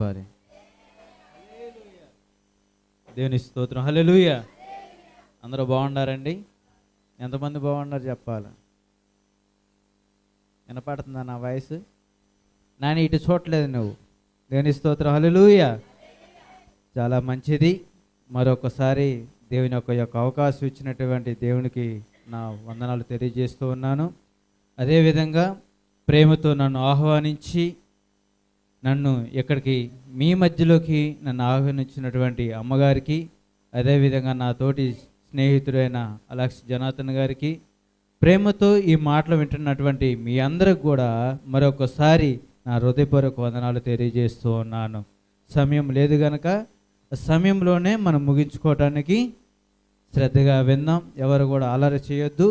వారి దేవుని స్తోత్రం. హల్లెలూయా. అందరూ బాగున్నారండి? ఎంతమంది బాగున్నారు చెప్పాలి. వినపడుతుందా నా వాయిస్? నాని ఇటు చూడలేదు నువ్వు. దేవుని స్తోత్రం. హల్లెలూయా. చాలా మంచిది. మరొకసారి దేవుని యొక్క అవకాశం ఇచ్చినటువంటి దేవునికి నా వందనాలు తెలియజేస్తూ ఉన్నాను. అదేవిధంగా ప్రేమతో నన్ను ఆహ్వానించి నన్ను ఇక్కడికి మీ మధ్యలోకి నన్ను ఆహ్వానించినటువంటి అమ్మగారికి, అదేవిధంగా నా తోటి స్నేహితుడైన అలెక్స్ జనార్దన్ గారికి, ప్రేమతో ఈ మాటలు వింటున్నటువంటి మీ అందరికి కూడా మరొకసారి నా హృదయపూర్వక వందనాలు తెలియజేస్తూ ఉన్నాను. సమయం లేదు కనుక సమయంలోనే మనం ముగించుకోవటానికి శ్రద్ధగా విందాం. ఎవరు కూడా అలరి చేయొద్దు.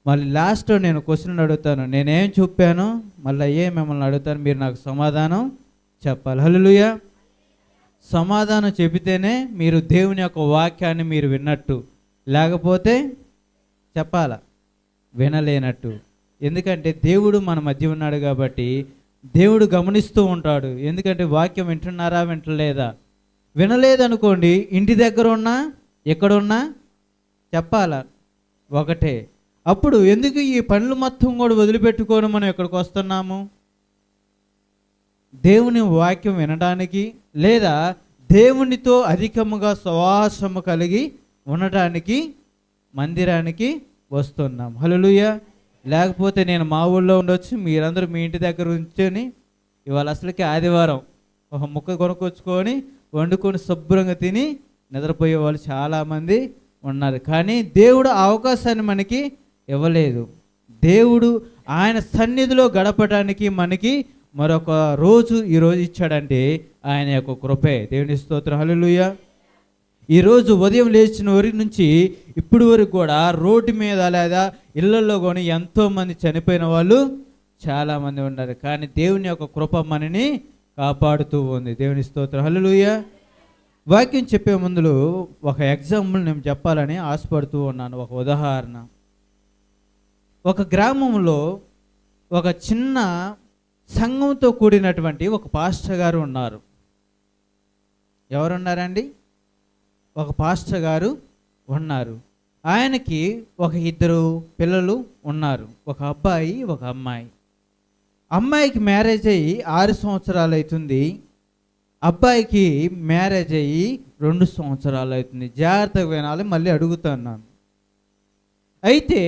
మళ్ళీ లాస్ట్లో నేను క్వశ్చన్ అడుగుతాను. నేనేం చెప్పాను మళ్ళీ మిమ్మల్ని అడుగుతాను, మీరు నాకు సమాధానం చెప్పాలి. హల్లెలూయా. సమాధానం చెబితేనే మీరు దేవుని యొక్క వాక్యాన్ని మీరు విన్నట్టు, లేకపోతే చెప్పాల వినలేనట్టు. ఎందుకంటే దేవుడు మన మధ్య ఉన్నాడు కాబట్టి దేవుడు గమనిస్తూ ఉంటాడు. ఎందుకంటే వాక్యం వింటున్నారా వింటలేదా? వినలేదనుకోండి, ఇంటి దగ్గర ఉన్నా ఎక్కడున్నా చెప్పాలా ఒకటే. అప్పుడు ఎందుకు ఈ పనులు మొత్తం కూడా వదిలిపెట్టుకొని మనం ఎక్కడికి వస్తున్నాము? దేవుని వాక్యం వినడానికి, లేదా దేవునితో అధికముగా సహవాసము కలిగి ఉండటానికి మందిరానికి వస్తున్నాం. హల్లెలూయా. లేకపోతే నేను మా ఊళ్ళో ఉండొచ్చు, మీరందరూ మీ ఇంటి దగ్గర ఉంచుకొని ఇవాళ అసలుకి ఆదివారం ఒక ముక్క కొనుక్కొచ్చుకొని వండుకొని శుభ్రంగా తిని నిద్రపోయే వాళ్ళు చాలామంది ఉన్నారు. కానీ దేవుడు ఆ అవకాశాన్ని మనకి ఇవ్వలేదు. దేవుడు ఆయన సన్నిధిలో గడపడానికి మనకి మరొక రోజు ఈరోజు ఇచ్చాడంటే ఆయన యొక్క కృపే. దేవుని స్తోత్రం. హల్లెలూయా. ఈరోజు ఉదయం లేచిన వరకు నుంచి ఇప్పటి వరకు కూడా రోడ్డు మీద లేదా ఇళ్లలో కూడా ఎంతోమంది చనిపోయిన వాళ్ళు చాలామంది ఉన్నారు. కానీ దేవుని యొక్క కృప మనని కాపాడుతూ ఉంది. దేవుని స్తోత్రం. హల్లెలూయా. వాక్యం చెప్పే ముందు ఒక ఎగ్జాంపుల్ నేను చెప్పాలని ఆశపడుతూ ఉన్నాను. ఒక ఉదాహరణ. ఒక గ్రామంలో ఒక చిన్న సంఘంతో కూడినటువంటి ఒక పాస్టర్ గారు ఉన్నారు. ఎవరున్నారండి? ఒక పాస్టర్ గారు ఉన్నారు. ఆయనకి ఒక 2 పిల్లలు ఉన్నారు. ఒక అబ్బాయి, ఒక అమ్మాయి. అమ్మాయికి మ్యారేజ్ అయ్యి 6 సంవత్సరాలు అవుతుంది. అబ్బాయికి మ్యారేజ్ అయ్యి 2 సంవత్సరాలు అవుతుంది. జాగ్రత్తగా వినాలి, మళ్ళీ అడుగుతున్నాను. అయితే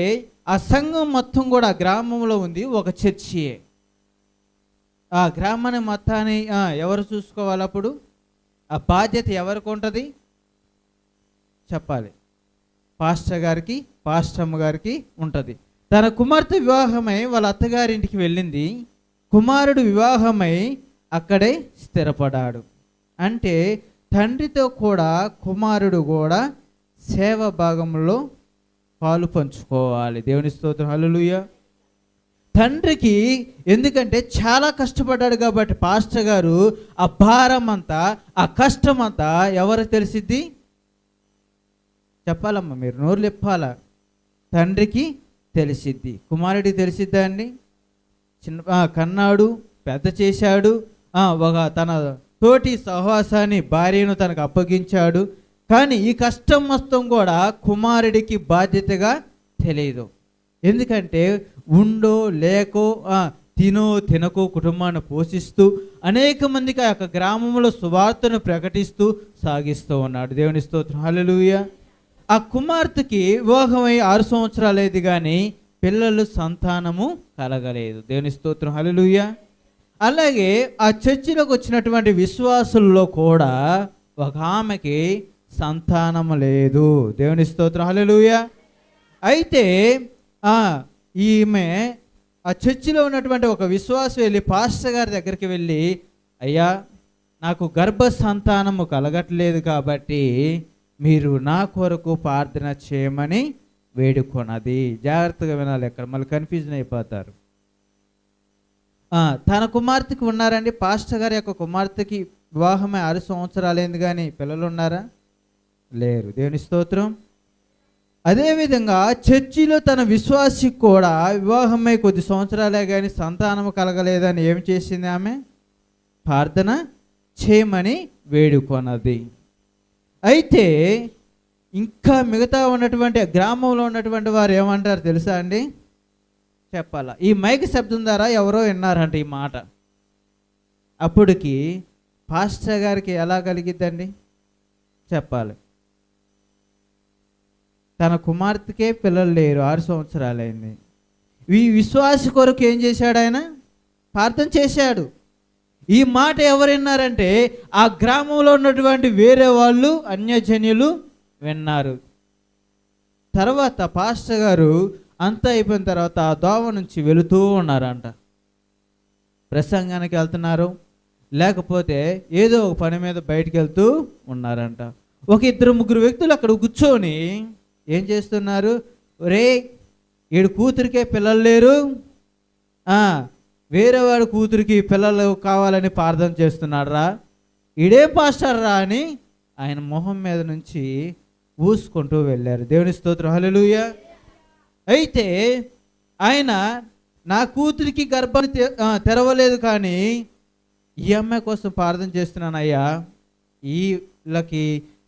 ఆ సంఘం మొత్తం కూడా గ్రామంలో ఉంది, ఒక చర్చియే. ఆ గ్రామాన్ని మొత్తాన్ని ఎవరు చూసుకోవాలి? అప్పుడు ఆ బాధ్యత ఎవరికి ఉంటుంది చెప్పాలి? పాస్టర్ గారికి, పాస్టమ్మ గారికి ఉంటుంది. తన కుమార్తె వివాహమై వాళ్ళ అత్తగారింటికి వెళ్ళింది. కుమారుడు వివాహమై అక్కడే స్థిరపడ్డాడు. అంటే తండ్రితో కూడా కుమారుడు కూడా సేవ భాగంలో పాలు పంచుకోవాలి. దేవుని స్తోత్రం. హల్లెలూయా. తండ్రికి ఎందుకంటే చాలా కష్టపడ్డాడు కాబట్టి పాస్టర్ గారు ఆ భారం అంతా, ఆ కష్టం అంతా ఎవరు తెలిసిద్ది చెప్పాలమ్మా, మీరు నోరు చెప్పాలా. తండ్రికి తెలిసిద్ది. కుమారుడికి తెలిసిద్దా అండి? కన్నాడు, పెద్ద చేశాడు, ఒక తన తోటి సహవాసాన్ని భార్యను తనకు అప్పగించాడు. కానీ ఈ కష్టం మొత్తం కూడా కుమారుడికి బాధ్యతగా తెలియదు. ఎందుకంటే ఉండో లేకో తినో తినకో కుటుంబాన్ని పోషిస్తూ అనేక మందికి ఆ యొక్క గ్రామంలో సువార్తను ప్రకటిస్తూ సాగిస్తూ ఉన్నాడు. దేవుని స్తోత్రం. హల్లెలూయా. ఆ కుమార్తెకి వివాహమై 6 సంవత్సరాలు అయింది, కానీ పిల్లలు సంతానము కలగలేదు. దేవుని స్తోత్రం. హల్లెలూయా. అలాగే ఆ చర్చిలోకి వచ్చినటువంటి విశ్వాసుల్లో కూడా ఒక ఆమెకి సంతానము లేదు. దేవుని స్తోత్రం. హల్లెలూయా. అయితే ఈమె ఆ చర్చిలో ఉన్నటువంటి ఒక విశ్వాసం వెళ్ళి పాస్టర్ గారి దగ్గరికి వెళ్ళి, అయ్యా నాకు గర్భ సంతానము కలగట్లేదు కాబట్టి మీరు నా కొరకు ప్రార్థన చేయమని వేడుకొన్నది. జాగ్రత్తగా వినాలి, ఎక్కడ మళ్ళీ కన్ఫ్యూజన్ అయిపోతారు. తన కుమార్తెకి ఉన్నారండి. పాస్టర్ గారి యొక్క కుమార్తెకి వివాహమై 6 సంవత్సరాలైంది, కానీ పిల్లలు ఉన్నారా? లేరు. దేవుని స్తోత్రం. అదేవిధంగా చర్చిలో తన విశ్వాసికి కూడా వివాహమై కొద్ది సంవత్సరాలే కానీ సంతానము కలగలేదని ఏం చేసింది? ఆమె ప్రార్థన చేయమని వేడుకొన్నది. అయితే ఇంకా మిగతా ఉన్నటువంటి గ్రామంలో ఉన్నటువంటి వారు ఏమంటారు తెలుసా అండి? చెప్పాలా, ఈ మైక్ శబ్దం ద్వారా ఎవరో విన్నారంట ఈ మాట. అప్పటికి పాస్టర్ గారికి ఎలా కలిగిద్దండి? చెప్పాలి, తన కుమార్తెకే పిల్లలు లేరు, 6 సంవత్సరాలైంది. ఈ విశ్వాస కొరకు ఏం చేశాడు? ఆయన ప్రార్థన చేశాడు. ఈ మాట ఎవరు విన్నారంటే ఆ గ్రామంలో ఉన్నటువంటి వేరే వాళ్ళు, అన్యజనులు విన్నారు. తర్వాత పాస్టర్ గారు అంతా అయిపోయిన తర్వాత ఆ దోవ నుంచి వెళుతూ ఉన్నారంట. ప్రసంగానికి వెళ్తున్నారు, లేకపోతే ఏదో ఒక పని మీద బయటికి వెళ్తూ ఉన్నారంట. ఒక 2-3 వ్యక్తులు అక్కడ కూర్చొని ఏం చేస్తున్నారు? ఒరే, వీడి కూతురికే పిల్లలు లేరు, వేరే వాడి కూతురికి పిల్లలు కావాలని ప్రార్థన చేస్తున్నాడు రా, ఈడే పాస్టర్ రా అని ఆయన మొహం మీద నుంచి ఊసుకుంటూ వెళ్ళారు. దేవుని స్తోత్రం, హల్లెలూయా. అయితే ఆయన నా కూతురికి గర్భాన్ని తెరవలేదు, కానీ ఈ అమ్మాయి కోసం ప్రార్థన చేస్తున్నానయ్యా, వీళ్ళకి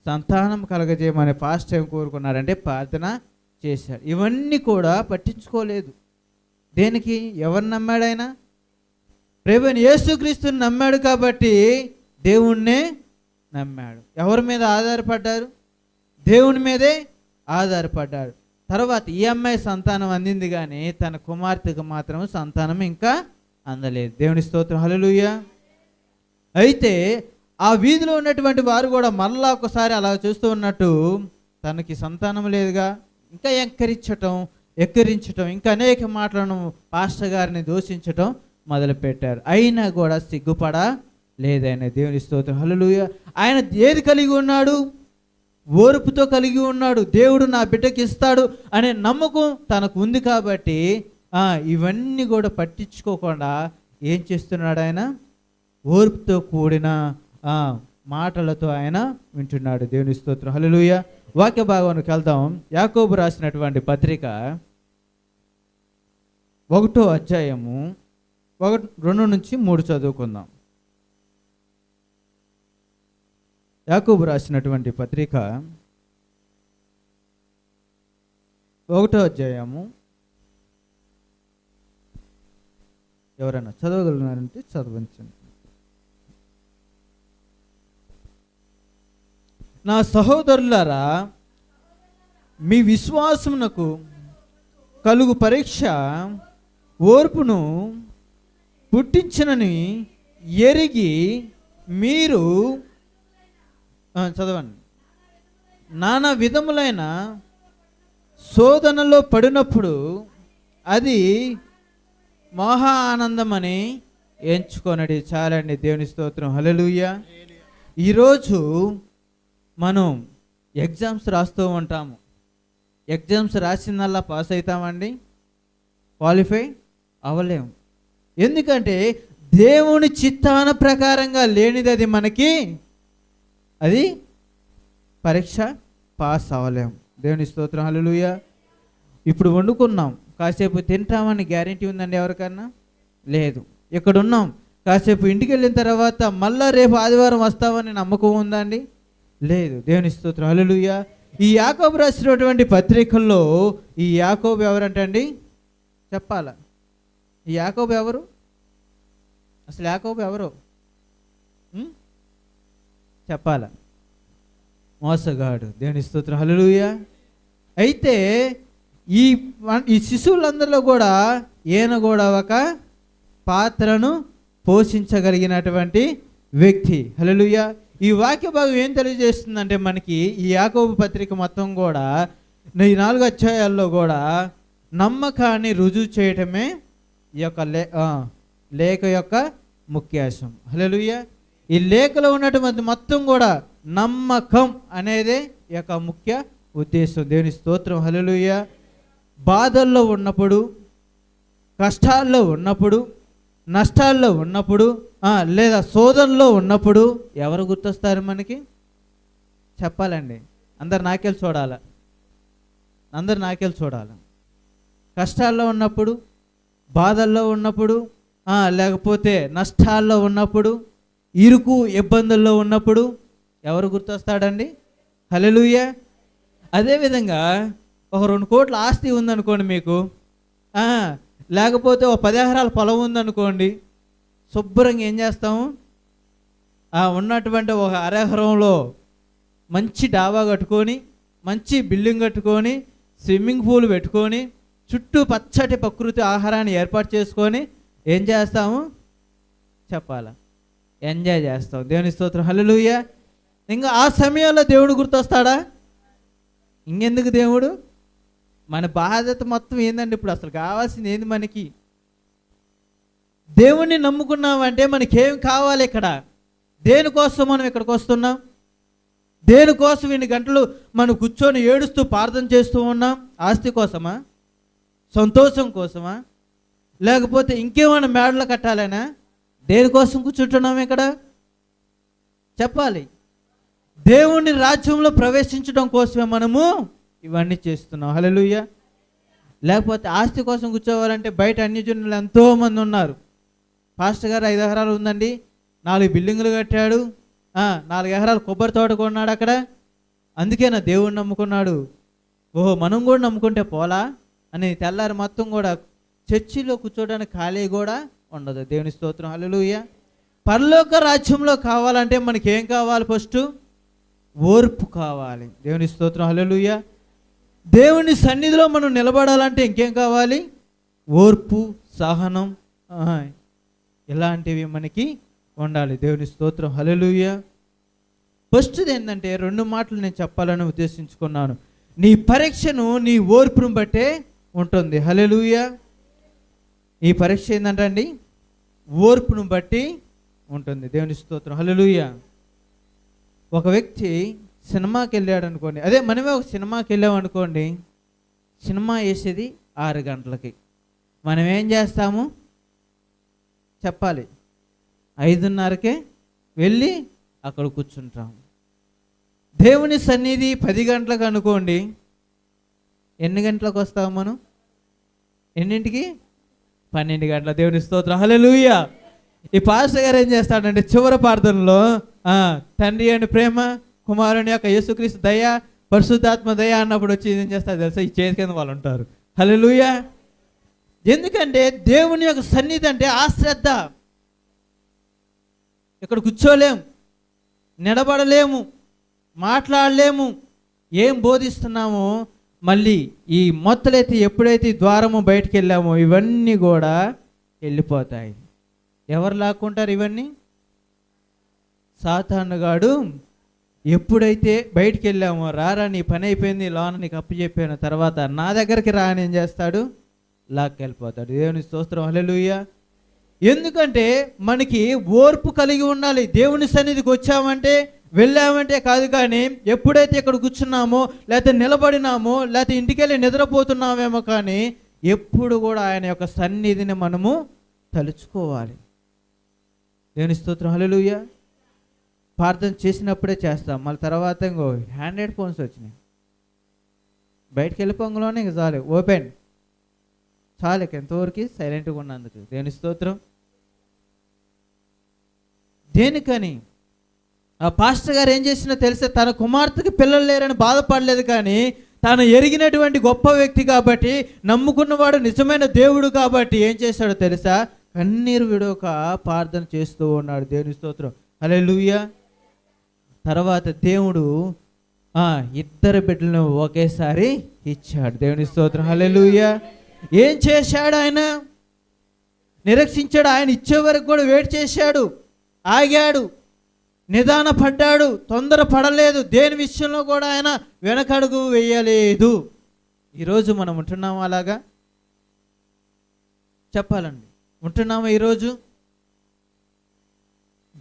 సంతానం కలగజేయమని పాస్టర్ ఏం కోరుకున్నారంటే ప్రార్థన చేశాడు. ఇవన్నీ కూడా పట్టించుకోలేదు. దేనికి? ఎవరు నమ్మాడు? ఆయన ప్రభువైన యేసుక్రీస్తుని నమ్మాడు కాబట్టి దేవుణ్ణే నమ్మాడు. ఎవరి మీద ఆధారపడ్డారు? దేవుని మీదే ఆధారపడ్డాడు. తర్వాత ఈ అమ్మాయి సంతానం అందింది, కానీ తన కుమార్తెకు మాత్రం సంతానం ఇంకా అందలేదు. దేవుని స్తోత్రం, హల్లెలూయా. అయితే ఆ వీధిలో ఉన్నటువంటి వారు కూడా మరలా ఒకసారి అలా చూస్తూ ఉన్నట్టు తనకి సంతానం లేదుగా, ఇంకా ఎక్కిరించటం ఇంకా అనేక మాటలను పాస్టర్ గారిని దూషించటం మొదలుపెట్టారు. అయినా కూడా సిగ్గుపడా లేదైనా. దేవుని స్తోత్రం, హల్లెలూయా. ఆయన ఏది కలిగి ఉన్నాడు? ఓర్పుతో కలిగి ఉన్నాడు. దేవుడు నా బిడ్డకి ఇస్తాడు అనే నమ్మకం తనకు ఉంది కాబట్టి ఇవన్నీ కూడా పట్టించుకోకుండా ఏం చేస్తున్నాడు? ఆయన ఓర్పుతో కూడిన మాటలతో ఆయన వింటున్నాడు. దేవుని స్తోత్రం, హల్లెలూయా. వాక్య భాగానికి వెళ్దాం. యాకోబు రాసినటువంటి పత్రిక 1వ అధ్యాయము 2-3 చదువుకుందాం. యాకోబు రాసినటువంటి పత్రిక 1వ అధ్యాయము, ఎవరైనా చదవగలరంటే చదవండి. నా సహోదరులారా, మీ విశ్వాసమునకు కలుగు పరీక్ష ఓర్పును పుట్టించినని ఎరిగి మీరు చదవండి. నానా విధములైన శోధనలో పడినప్పుడు అది మహా ఆనందమని ఎంచుకొనడి. చాలండి. దేవుని స్తోత్రం, హల్లెలూయా. ఈరోజు మనం ఎగ్జామ్స్ రాస్తూ ఉంటాము. ఎగ్జామ్స్ రాసిందల్లా పాస్ అవుతామండి? క్వాలిఫై అవ్వలేము. ఎందుకంటే దేవుని చిత్తాన ప్రకారంగా లేనిది అది మనకి, అది పరీక్ష పాస్ అవ్వలేము. దేవుని స్తోత్రం, హల్లెలూయా. ఇప్పుడు వండుకున్నాం, కాసేపు తింటామని గ్యారెంటీ ఉందండి ఎవరికన్నా? లేదు. ఇక్కడ ఉన్నాం, కాసేపు ఇంటికి వెళ్ళిన తర్వాత మళ్ళా రేపు ఆదివారం వస్తామని నమ్మకం ఉందండి? లేదు. దేవుని స్తోత్రం, హల్లెలూయా. ఈ యాకోబు రాసినటువంటి పత్రికల్లో ఈ యాకోబు ఎవరంటండి? చెప్పాలా, ఈ యాకోబు ఎవరు? అసలు యాకోబు ఎవరు చెప్పాలా? మోసగాడు. దేవుని స్తోత్రం, హల్లెలూయా. అయితే ఈ శిశువులందరిలో కూడా ఈయన కూడా ఒక పాత్రను పోషించగలిగినటువంటి వ్యక్తి. హల్లెలూయా. ఈ వాక్య భాగం ఏం తెలియజేస్తుందంటే మనకి ఈ యాకోబు పత్రిక మొత్తం కూడా ఈ 4 అధ్యాయాల్లో కూడా నమ్మకాన్ని రుజువు చేయటమే ఈ యొక్క లేఖ యొక్క ముఖ్యాంశం. హల్లెలూయా. ఈ లేఖలో ఉన్నటువంటి మొత్తం కూడా నమ్మకం అనేదే ఈ యొక్క ముఖ్య ఉద్దేశం. దేవుని స్తోత్రం, హల్లెలూయా. బాధల్లో ఉన్నప్పుడు, కష్టాల్లో ఉన్నప్పుడు, నష్టాల్లో ఉన్నప్పుడు, లేదా శోధనలో ఉన్నప్పుడు ఎవరు గుర్తొస్తారు మనకి? చెప్పాలండి. అందరు నాకేలు చూడాలి. కష్టాల్లో ఉన్నప్పుడు, బాధల్లో ఉన్నప్పుడు, లేకపోతే నష్టాల్లో ఉన్నప్పుడు ఇరుకు ఇబ్బందుల్లో ఉన్నప్పుడు ఎవరు గుర్తొస్తాడండి? హల్లెలూయా. అదేవిధంగా ఒక 2 కోట్ల ఆస్తి ఉందనుకోండి మీకు, లేకపోతే ఒక 10 ఎకరాల పొలం ఉందనుకోండి, శుభ్రంగా ఏం చేస్తాము? ఉన్నటువంటి ఒక అరెకరంలో మంచి డాబా కట్టుకొని, మంచి బిల్డింగ్ కట్టుకొని, స్విమ్మింగ్ పూల్ పెట్టుకొని, చుట్టూ పచ్చటి ప్రకృతి ఆహారాన్ని ఏర్పాటు చేసుకొని ఏం చేస్తాము? చెప్పాలా? ఎంజాయ్ చేస్తాం. దేవుని స్తోత్రం, హల్లెలూయా. ఇంకా ఆ సమయంలో దేవుడు గుర్తొస్తాడా? ఇంకెందుకు దేవుడు? మన బాధ్యత మొత్తం ఏందండి? ఇప్పుడు అసలు కావాల్సింది ఏంది మనకి? దేవుణ్ణి నమ్ముకున్నామంటే మనకేం కావాలి? ఇక్కడ దేనికోసం మనం ఇక్కడికి వస్తున్నాం? దేనికోసం ఇన్ని గంటలు మనం కూర్చొని ఏడుస్తూ ప్రార్థన చేస్తూ ఉన్నాం? ఆస్తి కోసమా? సంతోషం కోసమా? లేకపోతే ఇంకేమైనా మేడలు కట్టాలనా? దేనికోసం కూర్చుంటున్నాం ఇక్కడ? చెప్పాలి. దేవుని రాజ్యంలో ప్రవేశించడం కోసమే మనము ఇవన్నీ చేస్తున్నాం. హల్లెలూయా. లేకపోతే ఆస్తి కోసం కూర్చోవాలంటే బయట అన్యజనులు ఎంతోమంది ఉన్నారు. పాస్టర్ గారు 5 ఎకరాలు ఉందండి, 4 బిల్డింగులు కట్టాడు, 4 ఎకరాలు కొబ్బరి తోట కొన్నాడు అక్కడ, అందుకే నా దేవుడిని నమ్ముకున్నాడు. ఓహో, మనం కూడా నమ్ముకుంటే పోలా అని తెల్లారి మొత్తం కూడా చర్చిలో కూర్చోడానికి ఖాళీ కూడా ఉండదు. దేవుని స్తోత్రం, హల్లెలూయా. పరలోక రాజ్యంలో కావాలంటే మనకి ఏం కావాలి? ఫస్ట్ ఓర్పు కావాలి. దేవుని స్తోత్రం, హల్లెలూయా. దేవుని సన్నిధిలో మనం నిలబడాలంటే ఇంకేం కావాలి? ఓర్పు, సహనం, ఇలాంటివి మనకి ఉండాలి. దేవుని స్తోత్రం, హల్లెలూయా. ఫస్ట్ది ఏంటంటే 2 మాటలు నేను చెప్పాలని ఉద్దేశించుకున్నాను. నీ పరీక్షను నీ ఓర్పును బట్టే ఉంటుంది. హల్లెలూయా. ఈ పరీక్ష ఏంటంటే అండి, ఓర్పును బట్టి ఉంటుంది. దేవుని స్తోత్రం, హల్లెలూయా. ఒక వ్యక్తి సినిమాకి వెళ్ళాడు అనుకోండి, అదే మనమే ఒక సినిమాకి వెళ్ళాం అనుకోండి, సినిమా వేసేది 6 గంటలకి, మనం ఏం చేస్తాము? చెప్పాలి, 5:30కే వెళ్ళి అక్కడ కూర్చుంటాము. దేవుని సన్నిధి 10 గంటలకు అనుకోండి, ఎన్ని గంటలకు వస్తాము మనం? ఎన్నింటికి? 12 గంటల. దేవుని స్తోత్రం, హల్లెలూయా. ఈ పాస్టర్ గారు ఏం చేస్తాడంటే చివరి ప్రార్థనలో తండ్రి అని ప్రేమ, కుమారుని యొక్క యేసుక్రీస్తు దయ, పరిశుద్ధాత్మ దయ అన్నప్పుడు వచ్చి ఏం చేస్తారు తెలుసా? ఈ చేతి కింద వాళ్ళు ఉంటారు. హల్లెలూయా. ఎందుకంటే దేవుని యొక్క సన్నిధి అంటే ఆ శ్రద్ధ. ఇక్కడ కూర్చోలేము, నిలబడలేము, మాట్లాడలేము, ఏం బోధిస్తున్నామో మళ్ళీ ఈ మొత్తలైతే ఎప్పుడైతే ద్వారము బయటికి వెళ్ళామో ఇవన్నీ కూడా వెళ్ళిపోతాయి. ఎవరు లాక్కుంటారు ఇవన్నీ? సాతానుగాడు ఎప్పుడైతే బయటికి వెళ్ళామో, రారా నీ పని అయిపోయింది, లోన నీకు అప్పచెప్పాను, తర్వాత నా దగ్గరికి రా అని ఏం చేస్తాడు? లాక్కెళ్ళిపోతాడు. దేవుని స్తోత్రం, హల్లెలూయా. ఎందుకంటే మనకి ఓర్పు కలిగి ఉండాలి. దేవుని సన్నిధికి వచ్చామంటే వెళ్ళామంటే కాదు, కానీ ఎప్పుడైతే ఇక్కడ కూర్చున్నామో, లేకపోతే నిలబడినామో, లేకపోతే ఇంటికి వెళ్ళి నిద్రపోతున్నామేమో, కానీ ఎప్పుడు కూడా ఆయన యొక్క సన్నిధిని మనము తలుచుకోవాలి. దేవుని స్తోత్రం, హల్లెలూయా. ప్రార్థన చేసినప్పుడే చేస్తాం, మళ్ళీ తర్వాత ఇంకో హ్యాండ్రెడ్ ఫోన్స్ వచ్చినాయి, బయటకు వెళ్ళిపోంగలోనే ఇంక చాలు, ఓపెన్ చాలు, ఇక ఎంతవరకు సైలెంట్గా ఉన్నందుకు. దేవుని స్తోత్రం. దేనికని ఆ పాస్టర్ గారు ఏం చేసినా తెలిసే, తన కుమార్తెకి పిల్లలు లేరని బాధపడలేదు, కానీ తాను ఎరిగినటువంటి గొప్ప వ్యక్తి కాబట్టి, నమ్ముకున్నవాడు నిజమైన దేవుడు కాబట్టి ఏం చేశాడో తెలుసా? కన్నీరు విడవక ప్రార్థన చేస్తూ ఉన్నాడు. దేవుని స్తోత్రం, హల్లెలూయా. తర్వాత దేవుడు 2 బిడ్డలను ఒకేసారి ఇచ్చాడు. దేవుని స్తోత్రం, హల్లెలూయా. ఏం చేశాడు ఆయన? నిరీక్షించాడు. ఆయన ఇచ్చే వరకు కూడా వెయిట్ చేశాడు, ఆగాడు, నిదాన పడ్డాడు, తొందర పడలేదు. దేని విషయంలో కూడా ఆయన వెనకడుగు వేయలేదు. ఈరోజు మనం ఉంటున్నాము అలాగా? చెప్పాలండి, ఉంటున్నాము? ఈరోజు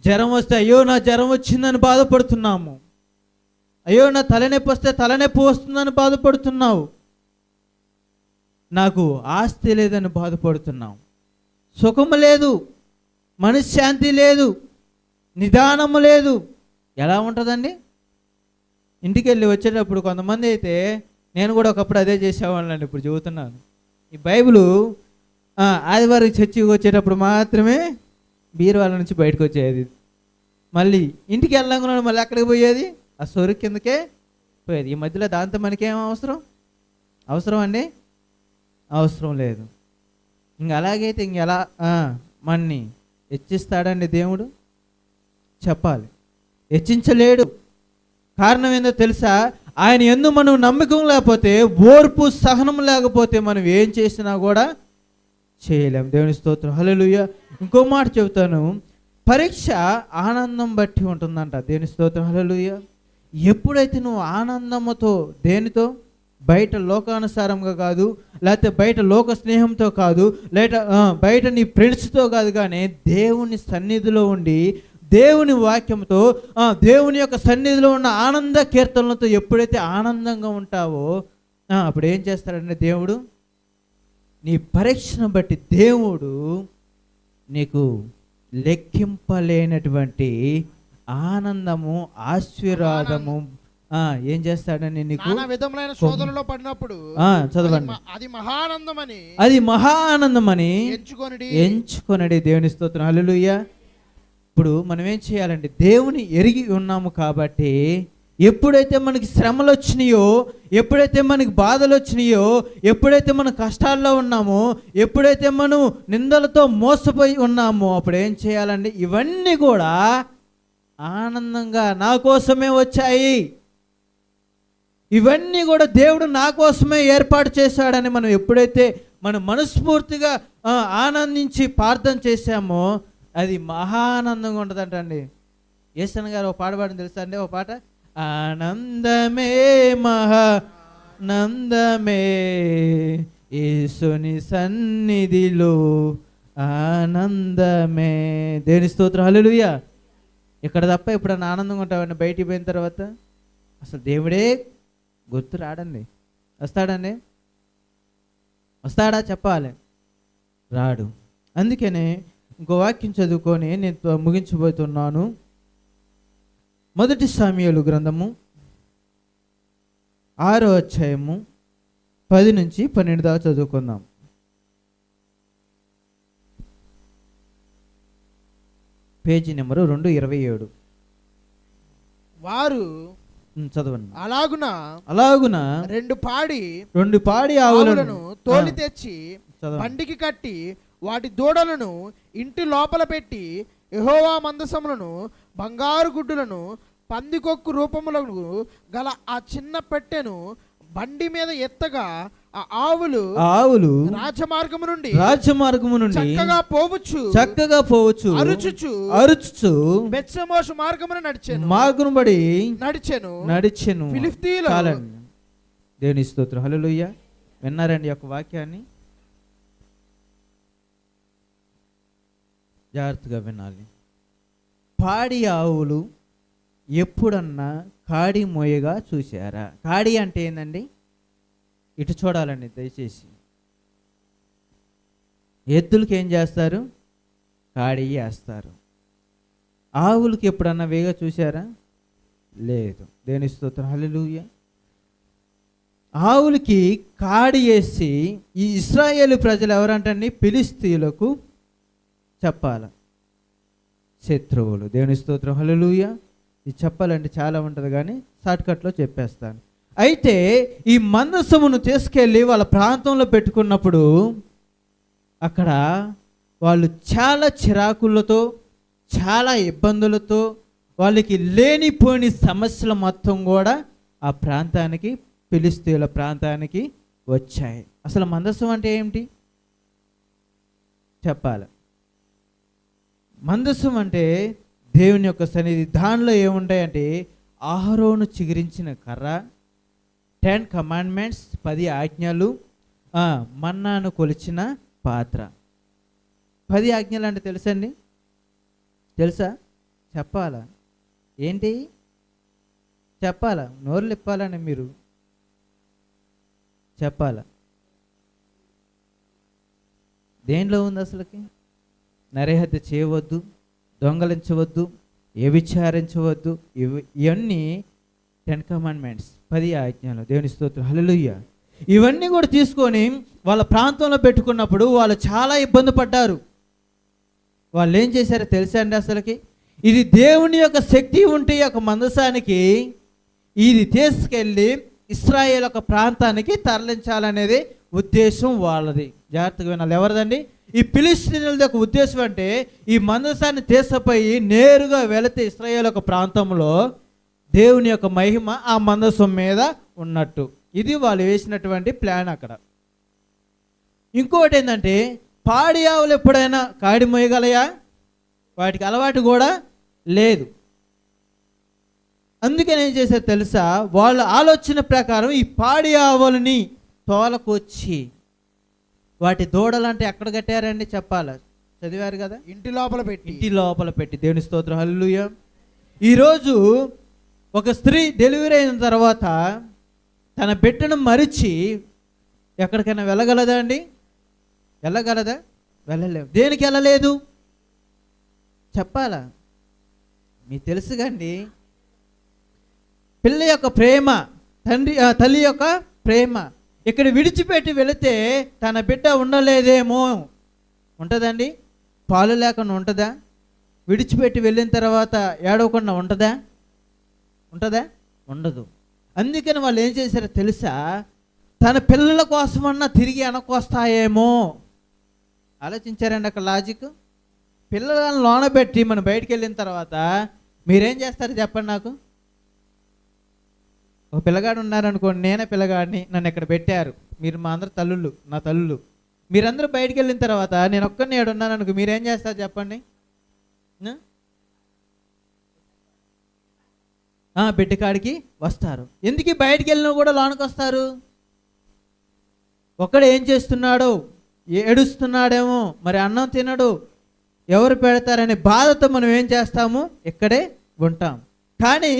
జ్వరం వస్తే అయ్యో నా జ్వరం వచ్చిందని బాధపడుతున్నాము, అయ్యో నా తలనొప్పి వస్తే తలనొప్పి వస్తుందని బాధపడుతున్నావు, నాకు ఆస్తి లేదని బాధపడుతున్నావు, సుఖము లేదు, మనశ్శాంతి లేదు, నిదానము లేదు. ఎలా ఉంటుందండి? ఇంటికి వెళ్ళి వచ్చేటప్పుడు కొంతమంది అయితే, నేను కూడా ఒకప్పుడు అదే చేసేవాళ్ళండి, ఇప్పుడు చెబుతున్నాను. ఈ బైబిలు ఆదివారం చర్చికి వచ్చేటప్పుడు మాత్రమే బీరువాల నుంచి బయటకు వచ్చేది. మళ్ళీ ఇంటికి వెళ్ళంగా మళ్ళీ ఎక్కడికి పోయేది? ఆ సొరుకు కిందకే పోయేది. ఈ మధ్యలో దాంతో మనకేం అవసరం అండి? అవసరం లేదు. అలాగైతే ఎలా మన్ని హెచ్చిస్తాడండి దేవుడు? చెప్పాలి, హెచ్చించలేడు. కారణం ఏందో తెలుసా? ఆయన యందు మనం నమ్మకం లేకపోతే, ఓర్పు సహనం లేకపోతే మనం ఏం చేసినా కూడా చేయలేం. దేవుని స్తోత్రం, హల్లెలూయా. ఇంకో మాట చెబుతాను, పరీక్ష ఆనందం బట్టి ఉంటుందంట. దేవుని స్తోత్రం, హల్లెలూయా. ఎప్పుడైతే నువ్వు ఆనందంతో, దేనితో? బయట లోకానుసారంగా కాదు, లేకపోతే బయట లోక స్నేహంతో కాదు, బయట నీ ఫ్రెండ్స్తో కాదు, కానీ దేవుని సన్నిధిలో ఉండి దేవుని వాక్యంతో, దేవుని యొక్క సన్నిధిలో ఉన్న ఆనంద కీర్తనలతో ఎప్పుడైతే ఆనందంగా ఉంటావో అప్పుడు ఏం చేస్తాడంటే దేవుడు నీ పరీక్షను బట్టి దేవుడు నీకు లెక్కింపలేనటువంటి ఆనందము, ఆశీర్వాదము ఏం చేస్తాడని నీకు విధములైన శోధనలో పడినప్పుడు చదవండి, అది మహానందమని ఎంచుకొనడి. దేవుని స్తోత్రం, హల్లెలూయా. ఇప్పుడు మనం ఏం చేయాలంటే దేవుని ఎరిగి ఉన్నాము కాబట్టి ఎప్పుడైతే మనకి శ్రమలు వచ్చినాయో, ఎప్పుడైతే మనకి బాధలు వచ్చినాయో, ఎప్పుడైతే మనం కష్టాల్లో ఉన్నామో, ఎప్పుడైతే మనం నిందలతో మోసపోయి ఉన్నామో అప్పుడు ఏం చేయాలండి? ఇవన్నీ కూడా ఆనందంగా నా కోసమే వచ్చాయి, ఇవన్నీ కూడా దేవుడు నా కోసమే ఏర్పాటు చేశాడని మనం ఎప్పుడైతే మనం మనస్ఫూర్తిగా ఆనందించి ప్రార్థన చేశామో అది మహానందంగా ఉంటుందంటండి. యేసన్న గారు ఒక పాట పాడిన తెలుసా అండి? ఒక పాట, ఆనందమే మహానందమే యేసుని సన్నిధిలో ఆనందమే. దేవుని స్తోత్రం, హల్లెలూయా. ఇక్కడ తప్ప ఎప్పుడన్నా ఆనందంగా ఉంటామండి బయటికి పోయిన తర్వాత? అసలు దేవుడే గుర్తు రాడండి. వస్తాడండి? వస్తాడా? చెప్పాలి, రాడు. అందుకనే ఇంకో వాక్యం చదువుకొని నేను ముగించబోతున్నాను. 1 సమూయేలు గ్రంథము 6వ అధ్యాయము 10 నుంచి 12 దాకా చదువుకుందాం. Page number 227. వారు చదవండి. అలాగున రెండు పాడి ఆవులను తోలి తెచ్చి బండికి కట్టి వాటి దూడలను ఇంటి లోపల పెట్టి యెహోవా మందసములను, బంగారు గుడ్డులను, పందికొక్కు రూపములను గల ఆ చిన్న పెట్టెను బండి మీద ఎత్తగా ఆ ఆవులు రాజమార్గము నుండి చక్కగా పోవచ్చు అరుచుచు బెత్షెమెషు మార్గమున నడిచెను. ఫిలిష్తీయులు. దేవుని స్తోత్రం, హల్లెలూయా. విన్నారండి యొక్క వాక్యాన్ని? జాగ్రత్తగా వినాలి. పాడి ఆవులు ఎప్పుడన్నా కాడి మోయగా చూశారా? కాడి అంటే ఏందండి? ఇటు చూడాలండి దయచేసి. ఎద్దులకి ఏం చేస్తారు? కాడి వేస్తారు. ఆవులకి ఎప్పుడన్నా వేగా చూశారా? లేదు. దేవుని స్తోత్రం, హల్లెలూయా. ఆవులకి కాడి వేసి ఈ ఇశ్రాయేలు ప్రజలు ఎవరంటండి? ఫిలిష్తీయులకు చెప్పాల, శత్రువులు. దేవుని స్తోత్రం, హల్లెలూయా. ఇది చెప్పాలంటే చాలా ఉంటుంది కానీ షార్ట్కట్లో చెప్పేస్తాను. అయితే ఈ మందసమును తీసుకెళ్ళి వాళ్ళ ప్రాంతంలో పెట్టుకున్నప్పుడు అక్కడ వాళ్ళు చాలా చిరాకులతో, చాలా ఇబ్బందులతో, వాళ్ళకి లేనిపోని సమస్యలు మొత్తం కూడా ఆ ప్రాంతానికి, ఫిలిష్తీయుల ప్రాంతానికి వచ్చాయి. అసలు మందసం అంటే ఏమిటి చెప్పాలి? మందసం అంటే దేవుని యొక్క సన్నిధి. దానిలో ఏముంటాయంటే అహరోను చిగురించిన కర్ర, 10 కమాండ్మెంట్స్, 10 ఆజ్ఞలు, మన్నాను కొలిచిన పాత్ర. 10 ఆజ్ఞలు అంటే తెలుసండి? తెలుసా? చెప్పాలా? ఏంటి చెప్పాలా? నోరులు ఇప్పాలని మీరు చెప్పాలా? దేనిలో ఉంది అసలుకి? నరహత్య చేయవద్దు, దొంగలించవద్దు, వ్యభిచారించవద్దు, ఇవన్నీ 10 కమాండ్మెంట్స్, 10 ఆజ్ఞలు. దేవుని స్తోత్రం, హల్లెలూయా. ఇవన్నీ కూడా తీసుకొని వాళ్ళ ప్రాంతంలో పెట్టుకున్నప్పుడు వాళ్ళు చాలా ఇబ్బంది పడ్డారు. వాళ్ళు ఏం చేశారో తెలుసా అండి? అసలుకి ఇది దేవుని యొక్క శక్తి ఉంటే ఈ యొక్క మందసానికి ఇది తీసుకెళ్ళి ఇశ్రాయేల్ ఒక ప్రాంతానికి తరలించాలనేది ఉద్దేశం వాళ్ళది. జాగ్రత్తగా వినాలి. ఎవరిదండి? ఈ ఫిలిష్తీయుల యొక్క ఉద్దేశం అంటే ఈ మందసాన్ని తీసుకుపోయి నేరుగా వెళితే ఇశ్రాయేల్ ఒక ప్రాంతంలో దేవుని యొక్క మహిమ ఆ మందసం మీద ఉన్నట్టు. ఇది వాళ్ళు వేసినటువంటి ప్లాన్ అక్కడ. ఇంకోటి ఏంటంటే, పాడి ఆవులు ఎప్పుడైనా కాడి మోయగలయా? వాటికి అలవాటు కూడా లేదు. అందుకని ఏం చేశారు తెలుసా? వాళ్ళ ఆలోచన ప్రకారం ఈ పాడి ఆవులని తోలకొచ్చి, వాటి దూడలంటే ఎక్కడ కట్టారండి చెప్పాలి, చదివారు కదా, ఇంటి లోపల పెట్టి. ఇంటి లోపల పెట్టి. దేవుని స్తోత్రం, హల్లెలూయా. ఈరోజు ఒక స్త్రీ డెలివరీ అయిన తర్వాత తన బిడ్డను మరిచి ఎక్కడికైనా వెళ్ళగలదా అండి? వెళ్ళగలదా? వెళ్ళలేవు. దేనికి వెళ్ళలేదు చెప్పాలా? మీకు తెలుసుగండి, పిల్ల యొక్క ప్రేమ, తల్లి యొక్క ప్రేమ ఇక్కడ విడిచిపెట్టి వెళితే తన బిడ్డ ఉండలేదేమో. ఉంటుందండి? పాలు లేకుండా ఉంటుందా? విడిచిపెట్టి వెళ్ళిన తర్వాత ఏడవకుండా ఉంటుందా? ఉంటుందా? ఉండదు. అందుకని వాళ్ళు ఏం చేశారో తెలుసా? తన పిల్లల కోసమన్నా తిరిగి వెనకొస్తాయేమో ఆలోచించారండి అక్కడ లాజిక్. పిల్లలను లోన పెట్టి మనం బయటికి వెళ్ళిన తర్వాత మీరేం చేస్తారు చెప్పండి నాకు? ఒక పిల్లగాడు ఉన్నారనుకోండి, నేనే పిల్లగాడిని, నన్ను ఇక్కడ పెట్టారు, మీరు మా అందరు తల్లుళ్ళు, నా తల్లుళ్ళు, మీరందరూ బయటికి వెళ్ళిన తర్వాత నేను ఒక్కరిని ఏడున్నాను అనుకో, మీరేం చేస్తారు చెప్పండి? బిడ్డ కాడికి వస్తారు. ఎందుకు బయటికి వెళ్ళినా కూడా లోనకి వస్తారు? ఒక్కడు ఏం చేస్తున్నాడో, ఏడుస్తున్నాడేమో, మరి అన్నం తినడు, ఎవరు పెడతారనే బాధతో మనం ఏం చేస్తాము? ఇక్కడే ఉంటాం. కానీ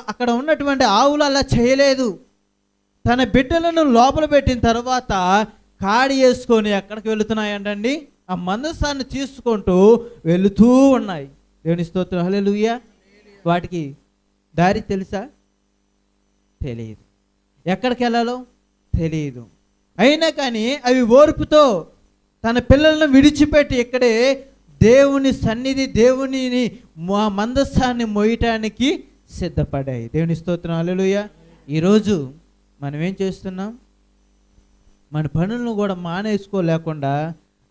అక్కడ ఉన్నటువంటి ఆవులు అలా చేయలేదు. తన బిడ్డలను లోపల పెట్టిన తర్వాత కాడి వేసుకొని ఎక్కడికి వెళుతున్నాయంటండి? ఆ మందసాన్ని తీసుకుంటూ వెళుతూ ఉన్నాయి. దేవుని స్తోత్రం, హల్లెలూయా. వాటికి దారి తెలుసా? తెలియదు. ఎక్కడికి వెళ్ళాలో తెలియదు. అయినా కానీ అవి ఓర్పుతో తన పిల్లలను విడిచిపెట్టి ఇక్కడే దేవుని సన్నిధి, దేవునిని మందసాన్ని మోయటానికి సిద్ధపడ్డాయి. దేవుని స్తోత్రం, హల్లెలూయా. ఈరోజు మనం ఏం చేస్తున్నాం? మన పనులను కూడా మానేసుకోలేకుండా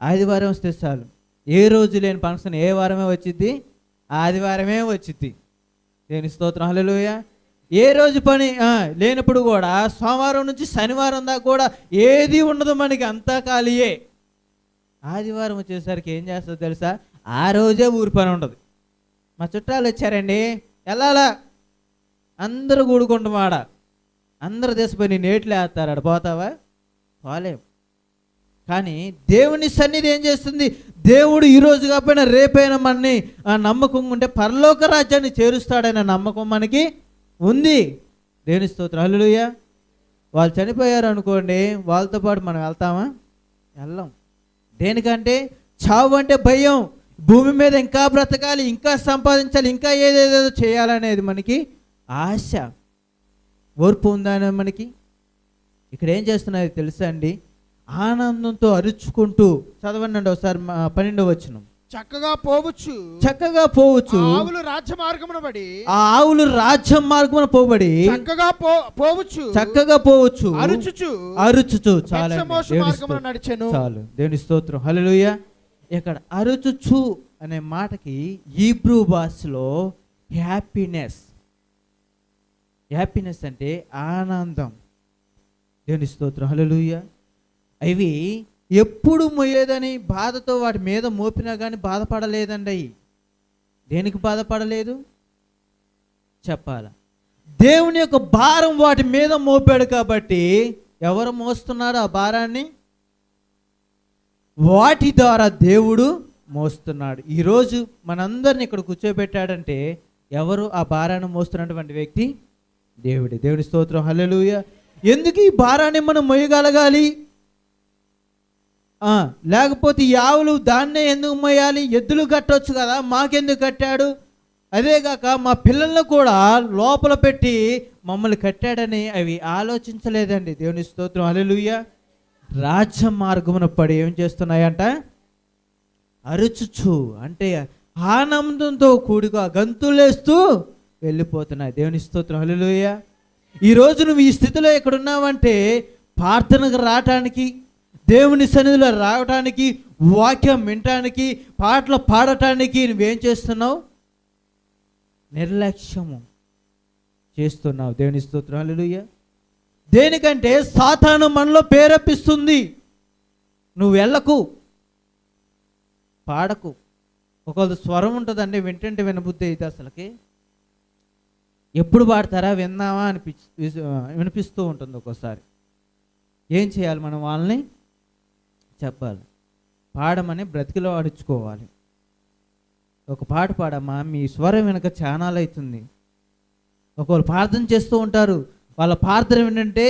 ఆదివారం వస్తే చాలు, ఏ రోజు లేని ఫంక్షన్ ఏ వారమే వచ్చింది? ఆదివారమే వచ్చింది. దేవుని స్తోత్రం, హల్లెలూయా. ఏ రోజు పని లేనప్పుడు కూడా సోమవారం నుంచి శనివారం దాకా కూడా ఏది ఉండదు మనకి, అంతా ఖాళీయే. ఆదివారం వచ్చేసరికి ఏం చేస్తుందో తెలుసా? ఆ రోజే ఊరి పని ఉండదు. మా చుట్టాలు వచ్చారండి, వెళ్ళాలా, అందరూ కూడుకుంటున్నాడ, అందరు దేశపోయి నేను ఏట్లు వేస్తారు, ఆడ పోతావా? పోలేం. కానీ దేవుని సన్నిధి ఏం చేస్తుంది? దేవుడు ఈరోజు కాకపోయినా రేపైనా మనని నమ్మకం ఉంటే పరలోక రాజ్యాన్ని చేరుస్తాడనే నమ్మకం మనకి ఉంది. దేవుని స్తోత్రం, హల్లెలూయా. వాళ్ళు చనిపోయారు అనుకోండి, వాళ్ళతో పాటు మనం వెళ్తామా? వెళ్ళాం. దేనికంటే చావు అంటే భయం. భూమి మీద ఇంకా బ్రతకాలి, ఇంకా సంపాదించాలి, ఇంకా ఏదేదో చేయాలనేది మనకి ఆశ. ఓర్పు ఉందని మనకి. ఇక్కడ ఏం చేస్తున్నది తెలుసా అండి? ఆనందంతో అరుచుకుంటూ, చదవండి ఒకసారి 12వ వచనం. చక్కగా పోవచ్చు, చక్కగా పోవచ్చు, ఆవులు రాజ్య మార్గమున పడి, ఆ ఆవులు రాజ్య మార్గమున పోబడి చక్కగా పోవచ్చు, చక్కగా పోవచ్చు, అరుచుచు అరుచుచు. చాలు. దేవుని స్తోత్రం, హల్లెలూయా. ఇక్కడ అరుచుచు అనే మాటకి హీబ్రూ భాషలో హ్యాపీనెస్. హ్యాపీనెస్ అంటే ఆనందం. దేవుని స్తోత్రం, హల్లెలూయా. అవి ఎప్పుడు మోయేదని బాధతో వాటి మీద మోపినా కానీ బాధపడలేదండి. అవి దేనికి బాధపడలేదు చెప్పాల? దేవుని యొక్క భారం వాటి మీద మోపాడు కాబట్టి. ఎవరు మోస్తున్నారు ఆ భారాన్ని? వాటి ద్వారా దేవుడు మోస్తున్నాడు. ఈరోజు మనందరిని ఇక్కడ కూర్చోబెట్టాడంటే ఎవరు ఆ భారాన్ని మోస్తున్నటువంటి వ్యక్తి? దేవుడే. దేవుని స్తోత్రం, హల్లెలూయా. ఎందుకు ఈ భారాన్ని మనం మోయగలగాలి? లేకపోతే ఈ ఆవులు దాన్నే ఎందుకు మోయాలి? ఎద్దులు కట్టవచ్చు కదా, మాకెందుకు కట్టాడు? అదేగాక మా పిల్లలను కూడా లోపల పెట్టి మమ్మల్ని కట్టాడని అవి ఆలోచించలేదండి. దేవుని స్తోత్రం, హల్లెలూయా. రాజ్య మార్గమున పడి ఏం చేస్తున్నాయంట? అరుచుచు అంటే ఆనందంతో కూడిగా గంతులేస్తూ వెళ్ళిపోతున్నాయి. దేవుని స్తోత్రం, హల్లెలూయా. ఈరోజు నువ్వు ఈ స్థితిలో ఎక్కడున్నావంటే ప్రార్థనకు రావటానికి, దేవుని సన్నిధిలో రావటానికి, వాక్యం వినటానికి, పాటలు పాడటానికి నువ్వేం చేస్తున్నావు? నిర్లక్ష్యము చేస్తున్నావు. దేవుని స్తోత్రం, హల్లెలూయా. దేనికంటే సాతాను మనలో ప్రేరేపిస్తుంది. నువ్వు వెళ్ళకు, పాడకు. ఒకవేళ స్వరం ఉంటుందండి, వింటుంటే వినబుద్ధి అయితే అసలుకి ఎప్పుడు పాడతారా విందామా వినిపిస్తూ ఉంటుంది ఒక్కోసారి. ఏం చేయాలి? మనం వాళ్ళని చెప్పాలి, పాడమని బ్రతికిలో ఆడించుకోవాలి. ఒక పాట పాడమ్మా, మీ స్వరం వెనక ఛానల్ అవుతుంది. ఒకవేళ ప్రార్థన చేస్తూ ఉంటారు, వాళ్ళ ప్రార్థన ఏంటంటే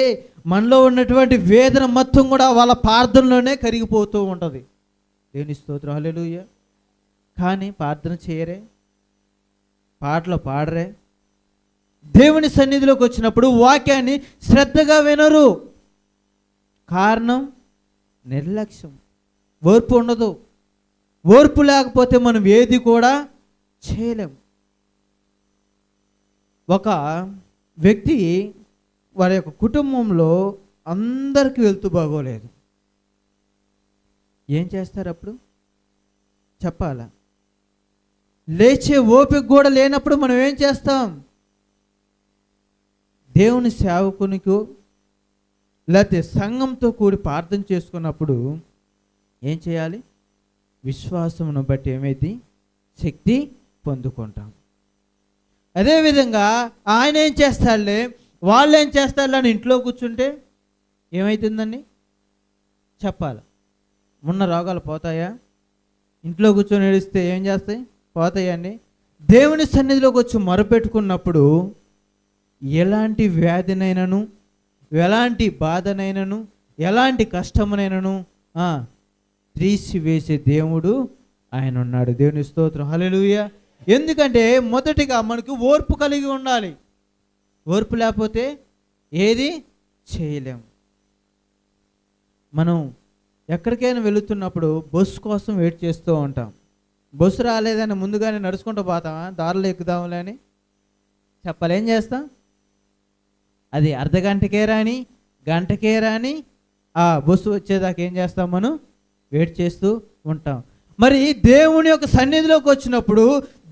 మనలో ఉన్నటువంటి వేదన మొత్తం కూడా వాళ్ళ ప్రార్థనలోనే కరిగిపోతూ ఉంటుంది. దేవుని స్తోత్రం, హల్లెలూయా. కానీ ప్రార్థన చేయరే, పాటలు పాడరే, దేవుని సన్నిధిలోకి వచ్చినప్పుడు వాక్యాన్ని శ్రద్ధగా వినరు. కారణం నిర్లక్ష్యం, ఓర్పు ఉండదు. ఓర్పు లేకపోతే మనం ఏది కూడా చేయలేం. ఒక వ్యక్తి వారి యొక్క కుటుంబంలో అందరికీ వెళ్తూ బాగోలేదు. ఏం చేస్తారు అప్పుడు? చెప్పాలా? లేచే ఓపిక కూడా లేనప్పుడు మనం ఏం చేస్తాం? దేవుని సేవకునికో లేకపోతే సంఘంతో కూడి ప్రార్థన చేసుకున్నప్పుడు ఏం చేయాలి? విశ్వాసమును బట్టి ఏమైంది? శక్తి పొందుకుంటాం. అదేవిధంగా ఆయన ఏం చేస్తాడులే, వాళ్ళు ఏం చేస్తారులే అని ఇంట్లో కూర్చుంటే ఏమవుతుందండి? చెప్పాలి. ఉన్న రోగాలు పోతాయా? ఇంట్లో కూర్చొని ఏడిస్తే ఏం చేస్తాయి? పోతాయండి. దేవుని సన్నిధిలోకి వచ్చి మొరపెట్టుకున్నప్పుడు ఎలాంటి వ్యాధినైనను, ఎలాంటి బాధనైనను, ఎలాంటి కష్టమునైనను తీసివేసే దేవుడు ఆయన ఉన్నాడు. దేవుని స్తోత్రం, హల్లెలూయా. ఎందుకంటే మొదటిగా మనకు ఓర్పు కలిగి ఉండాలి. ఓర్పు లేకపోతే ఏది చేయలేం. మనం ఎక్కడికైనా వెళుతున్నప్పుడు బస్సు కోసం వెయిట్ చేస్తూ ఉంటాం. బస్సు రాలేదని ముందుగానే నడుచుకుంటూ పోతామా? దారిలో ఎక్కుదాంలే అని చెప్పాలి. ఏం చేస్తాం? అది అర్ధగంటకే రాని, గంటకే రాని ఆ బస్సు వచ్చేదాకా ఏం చేస్తాం? మనం వెయిట్ చేస్తూ ఉంటాం. మరి దేవుని యొక్క సన్నిధిలోకి వచ్చినప్పుడు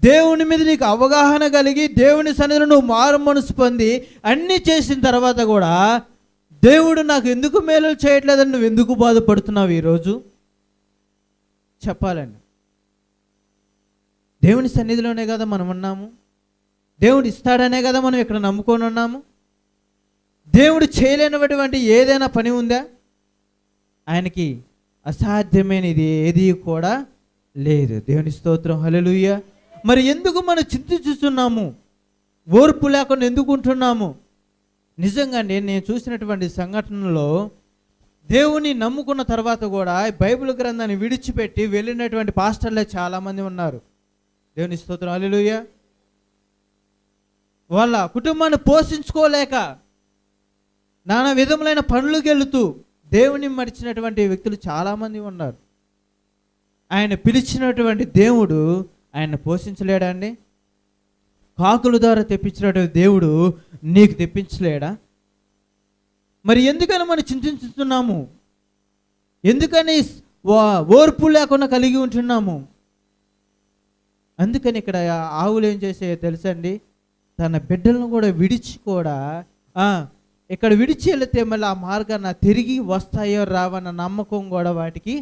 దేవుని మీద నీకు అవగాహన కలిగి దేవుని సన్నిధిలో నువ్వు మారు మనసు పొంది అన్నీ చేసిన తర్వాత కూడా దేవుడు నాకు ఎందుకు మేలు చేయట్లేదని నువ్వు ఎందుకు బాధపడుతున్నావు ఈరోజు? చెప్పాలండి. దేవుని సన్నిధిలోనే కదా మనం ఉన్నాము. దేవుడు ఇస్తాడనే కదా మనం ఇక్కడ నమ్ముకొని ఉన్నాము. దేవుడు చేయలేనటువంటి ఏదైనా పని ఉందా? ఆయనకి అసాధ్యమైనది ఏది కూడా లేదు. దేవుని స్తోత్రం, హల్లెలూయా. మరి ఎందుకు మనం చింతిస్తున్నాము? ఓర్పు లేకుండా ఎందుకు ఉంటున్నాము? నిజంగా నేను చూసినటువంటి సంఘటనలో దేవుని నమ్ముకున్న తర్వాత కూడా బైబిల్ గ్రంథాన్ని విడిచిపెట్టి వెళ్ళినటువంటి పాస్టర్లే చాలామంది ఉన్నారు. దేవుని స్తోత్రం, హల్లెలూయా. వాళ్ళ కుటుంబాన్ని పోషించుకోలేక నానా విధములైన పనులకు వెళుతూ దేవుని మరిచినటువంటి వ్యక్తులు చాలామంది ఉన్నారు. ఆయన పిలిచినటువంటి దేవుడు ఆయన పోషించలేడా అండి? కాకుల ద్వారా తెప్పించినటువంటి దేవుడు నీకు తెప్పించలేడా? మరి ఎందుకని మనం చింతిస్తున్నాము? ఎందుకని ఓర్పు లేకుండా కలిగి ఉంటున్నాము? అందుకని ఇక్కడ ఆవులు ఏం చేసాయో తెలుసండి, తన బిడ్డలను కూడా విడిచి కూడా ఇక్కడ విడిచి వెళితే మళ్ళీ ఆ మార్గాన తిరిగి వస్తాయో రావన్న నమ్మకం కూడా వాటికి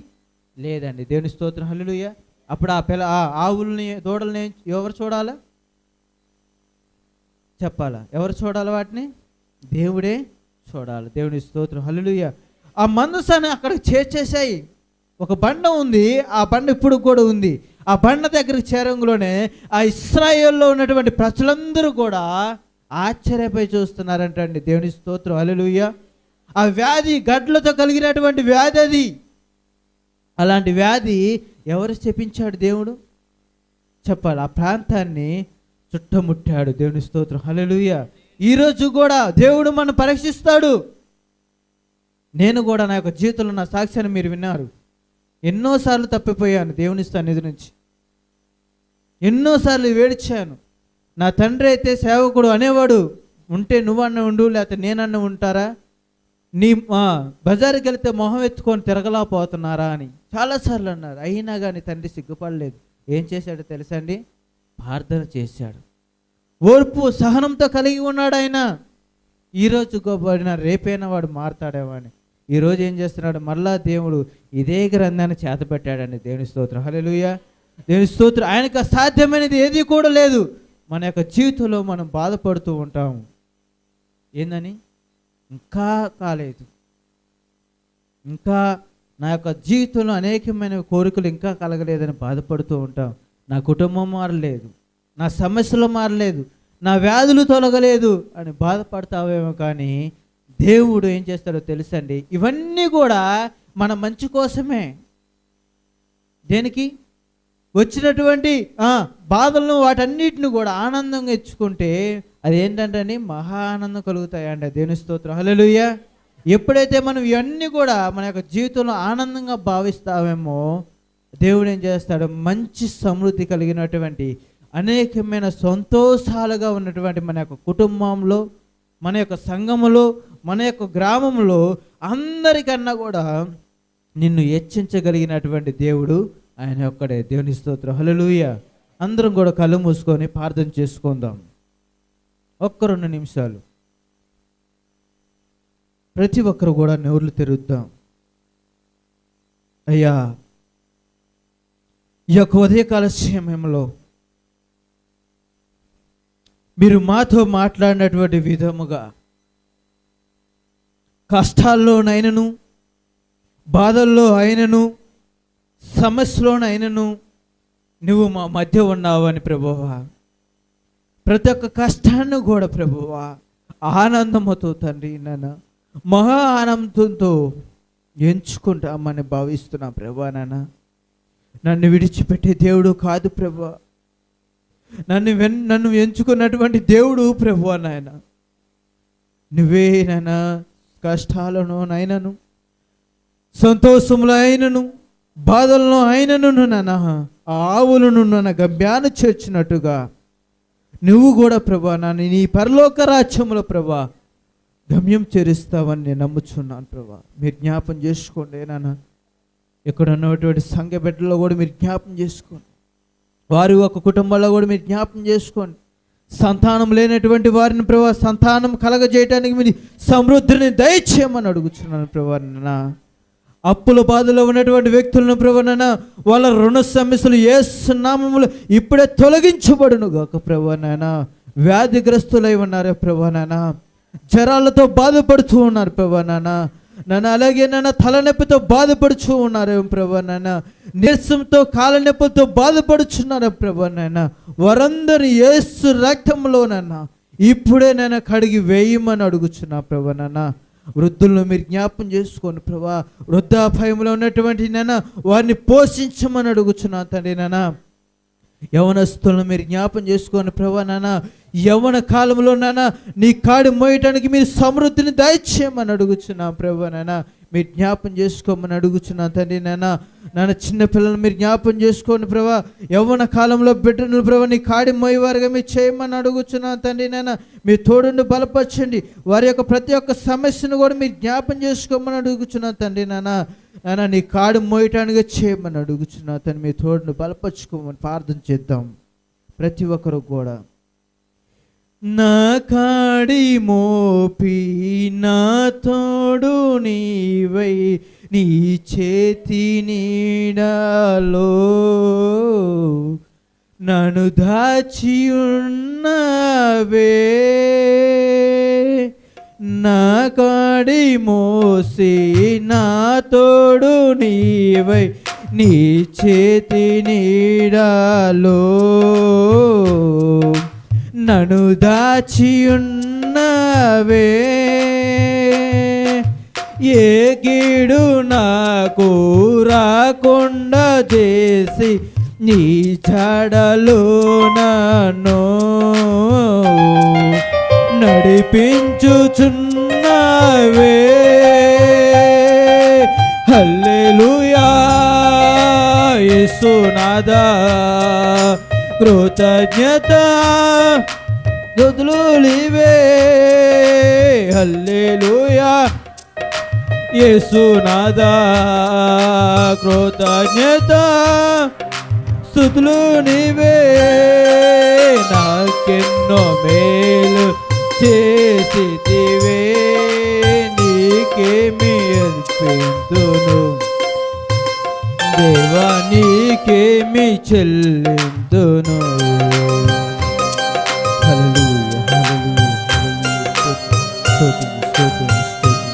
లేదండి. దేవుని స్తోత్రం, హల్లెలూయా. అప్పుడు ఆ ఆవుల్ని దూడల్ని ఎవరు చూడాలా? చెప్పాలా? ఎవరు చూడాలి వాటిని? దేవుడే చూడాలి. దేవుని స్తోత్రం, హల్లెలూయా. ఆ మందసాన్ని అక్కడికి చేర్చేసాయి. ఒక బండ ఉంది, ఆ బండ ఇప్పుడు కూడా ఉంది. ఆ బండ దగ్గరికి చేరంగులోనే ఆ ఇశ్రాయేల్లో ఉన్నటువంటి ప్రజలందరూ కూడా ఆశ్చర్యపై చూస్తున్నారంటండి. దేవుని స్తోత్రం, హల్లెలూయా. ఆ వ్యాధి గడ్లతో కలిగినటువంటి వ్యాధి అది. అలాంటి వ్యాధి ఎవరు చెప్పించాడు? దేవుడు. చెప్పాలి. ఆ ప్రాంతాన్ని చుట్టముట్టాడు. దేవుని స్తోత్రం, హల్లెలూయా. ఈరోజు కూడా దేవుడు మనం పరీక్షిస్తాడు. నేను కూడా నా యొక్క జీవితంలో నా సాక్ష్యాన్ని మీరు విన్నారు. ఎన్నోసార్లు తప్పిపోయాను దేవుని సన్నిధి నుంచి. ఎన్నోసార్లు వేడిచాను. నా తండ్రి అయితే సేవకుడు అనేవాడు, ఉంటే నువ్వన్న ఉండు, లేకపోతే నేనన్న ఉంటారా, నీ బజారుకి వెళ్తే మొహం ఎత్తుకొని తిరగలేకపోతున్నారా అని చాలాసార్లు అన్నారు. అయినా కానీ తండ్రి సిగ్గుపడలేదు. ఏం చేశాడో తెలుసా అండి? ప్రార్థన చేశాడు. ఓర్పు సహనంతో కలిగి ఉన్నాడు ఆయన. ఈరోజు గొప్పడిన రేపైనా వాడు మారుతాడేమో అని ఈరోజు ఏం చేస్తున్నాడు? మళ్ళా దేవుడు ఇదే గ్రంథాన్ని చేతపెట్టాడండి. దేవుని స్తోత్రం, హల్లెలూయా, దేవుని స్తోత్రం. ఆయనకు అసాధ్యమైనది ఏది కూడా లేదు. మన యొక్క జీవితంలో మనం బాధపడుతూ ఉంటాము. ఏందని? ఇంకా కాలేదు, ఇంకా నా యొక్క జీవితంలో అనేకమైన కోరికలు ఇంకా కలగలేదని బాధపడుతూ ఉంటాం. నా కుటుంబం మారలేదు, నా సమస్యలు మారలేదు, నా వ్యాధులు తొలగలేదు అని బాధపడతావేమో. కానీ దేవుడు ఏం చేస్తాడో తెలుసండి, ఇవన్నీ కూడా మన మంచి కోసమే. దేనికి? వచ్చినటువంటి బాధలను వాటన్నిటిని కూడా ఆనందంగా ఇచ్చుకుంటే అదేంటంటే మహా ఆనందం కలుగుతాయండి. దేవుని స్తోత్రం, హల్లెలూయా. ఎప్పుడైతే మనం ఇవన్నీ కూడా మన యొక్క జీవితంలో ఆనందంగా భావిస్తామేమో, దేవుడు ఏం చేస్తాడు? మంచి సమృద్ధి కలిగినటువంటి అనేకమైన సంతోషాలుగా ఉన్నటువంటి మన యొక్క కుటుంబంలో, మన యొక్క సంఘములో, మన యొక్క గ్రామంలో అందరికన్నా కూడా నిన్ను హెచ్చించగలిగినటువంటి దేవుడు ఆయన ఒక్కడే. దేవుని స్తోత్రం, హల్లెలూయా. అందరం కూడా కళ్ళు మూసుకొని ప్రార్థన చేసుకుందాం. ఒక్క 2 నిమిషాలు ప్రతి ఒక్కరు కూడా నోర్లు తెరుద్దాం. అయ్యా, ఈ యొక్క ఉదయకాల సమయంలో మీరు మాతో మాట్లాడినటువంటి విధముగా కష్టాల్లోనైనను, బాధల్లో అయినను, సమస్యలోనైనను నువ్వు మా మధ్య ఉన్నావు అని ప్రభువా, ప్రతి ఒక్క కష్టాన్ని కూడా ప్రభువా ఆనందముతో తండ్రి నాన్న మహా ఆనందంతో ఎంచుకుంటామని భావిస్తున్నా ప్రభువా. నాన్న, నన్ను విడిచిపెట్టే దేవుడు కాదు ప్రభువా, నన్ను ఎంచుకున్నటువంటి దేవుడు ప్రభువా. నాయన నువ్వే నాయన కష్టాలను అయినను, సంతోషంలో అయినను, బాధలను అయినను నాన్న ఆవులను నన్ను గమ్యాన్ని చేర్చినట్టుగా నువ్వు కూడా ప్రభా నన్ను నీ పరలోక రాజ్యంలో ప్రభా గమ్యం చేరుస్తావని నేను నమ్ముచున్నాను ప్రభా. మీరు జ్ఞాపం చేసుకోండి నాన్న. ఇక్కడ ఉన్నటువంటి సంఘ బిడ్డల్లో కూడా మీరు జ్ఞాపం చేసుకోండి. వారి ఒక కుటుంబంలో కూడా మీరు జ్ఞాపం చేసుకోండి. సంతానం లేనటువంటి వారిని ప్రభా సంతానం కలగజేయటానికి మీరు సమృద్ధిని దయచేయమని అడుగుతున్నాను ప్రభా. నాన్న, అప్పుల బాధలో ఉన్నటువంటి వ్యక్తులను ప్రభువా వాళ్ళ రుణ సమస్యలు యేసు నామములో ఇప్పుడే తొలగించబడును గాక ప్రభువా. నాయన వ్యాధిగ్రస్తులై ఉన్నారు ప్రభువా, నాయన జ్వరాలతో బాధపడుతూ ఉన్నారు ప్రభువా. నాన్న అలాగే నాన్న తలనొప్పితో బాధపడుచూ ఉన్నారు ప్రభువా. నాన్న నీరసంతో కాళ్ళ నొప్పులతో బాధపడుచున్నారు ప్రభువా. నాయన వారందరూ యేసు రక్తంలో నాన్న ఇప్పుడే నాన్న కడిగి వేయమని అడుగుచున్నా ప్రభువా. నాన్న వృద్ధులను మీరు జ్ఞాపం చేసుకోండి ప్రభా. వృద్ధాపాయంలో ఉన్నటువంటి నాన్న వారిని పోషించమని అడుగుచున్నా తండ్రి. నాన్న యవనస్తులను మీరు జ్ఞాపం చేసుకోండి ప్రభా. నాన్న యవన కాలంలో నాన్న నీ కాడి మోయటానికి మీరు సమృద్ధిని దయచేయమని అడుగుచున్నా ప్రభా. నాన్న మీరు జ్ఞాపం చేసుకోమని అడుగుచున్నా తండ్రి. నాన్న చిన్నపిల్లలు మీరు జ్ఞాపం చేసుకోండి ప్రభా. యవ్వన కాలంలో బిడ్డను ప్రభా నీ కాడి మోయేవారుగా మీరు చేయమని అడుగుచున్నా తండ్రి. నాన్న మీ తోడును బలపరచండి. వారి యొక్క ప్రతి ఒక్క సమస్యను కూడా మీరు జ్ఞాపం చేసుకోమని అడుగుచున్నా తండ్రి. నాన్న నీ కాడు మోయటానికి చేయమని అడుగుచున్నా తండ్రి. మీ తోడును బలపరచుకోమని ప్రార్థన చేద్దాం ప్రతి ఒక్కరు కూడా. నా కాడి మోపి నా తోడు నీవై నీ చేతి నీడలో నన్ను దాచి ఉన్నవే. నా కాడి మోసి నా తోడు నీవై నీ చేతి నీడలో నన్ను దాచి ఉన్నవే. ఏ కీడు నాకు రాకుండా చేసి నీ జాడలో నన్ను నడిపించుచున్నవే. హల్లెలూయా యేసునాథా, కృతజ్ఞత స్తుతులు నీవే హల్లెలూయా యేసునాథా కృతజ్ఞత స్తుతులు నీవే నాకెన్నో మేలు చేసితివే నీకేమి అర్పింతును దేవా నీకేమి చెల్లింతును హల్లెలూయా హల్లెలూయా స్తోత్రం స్తోత్రం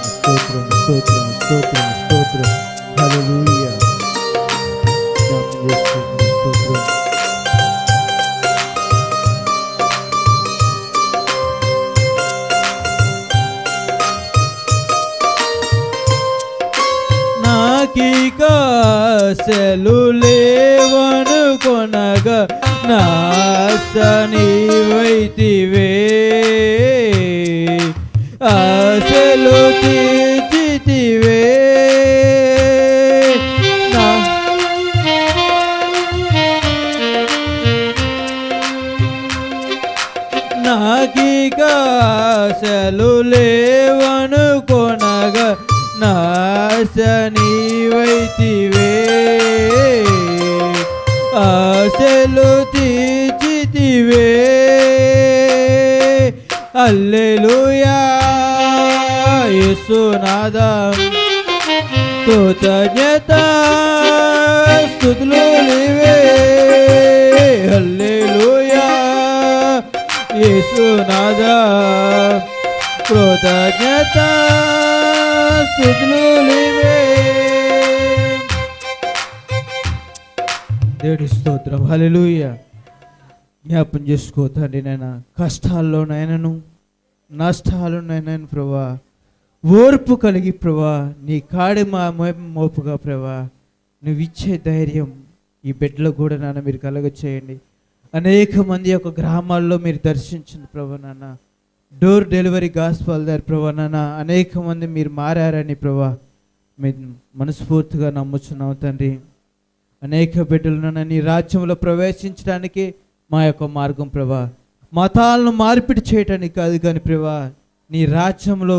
స్తోత్రం స్తోత్రం స్తోత్రం హల్లెలూయా స్తోత్రం నాకిక ఆశలు లేవనుకొనగా నా ఆశ నీవైతివే ఆశలు తీర్చితివే నాకిక ఆశలు లేవనుకొనగా నా ఆశ నీవైతివే ఆశలు తీర్చితివే హల్లెలూయా యేసునాథా కృతజ్ఞత స్తుతులు నీవే హల్లెలూయా యేసునాథా కృతజ్ఞత స్తుతులు నీవే దేవుడి స్తోత్రం హల్లెలూయా జ్ఞాపం చేసుకో తండ్రి నైనా కష్టాల్లోనైనాను నష్టాలునైనాను ప్రభా ఓర్పు కలిగి ప్రభా నీ కాడి మా మోపుగా ప్రభా నువ్వు ఇచ్చే ధైర్యం ఈ బిడ్డలో కూడా నాన్న మీరు కలగ చేయండి అనేక మంది యొక్క గ్రామాల్లో మీరు దర్శించిన ప్రభా నాన్న డోర్ డెలివరీ గాస్పల్ దారి ప్రభా నాన్న అనేక మంది మీరు మారారని ప్రభా మీరు మనస్ఫూర్తిగా నమ్ముచున్నావు తండ్రి అనేక బిడ్డలను నీ రాజ్యంలో ప్రవేశించడానికి మా యొక్క మార్గం ప్రభా మతాలను మార్పిడి చేయటానికి కాదు కానీ ప్రభా నీ రాజ్యంలో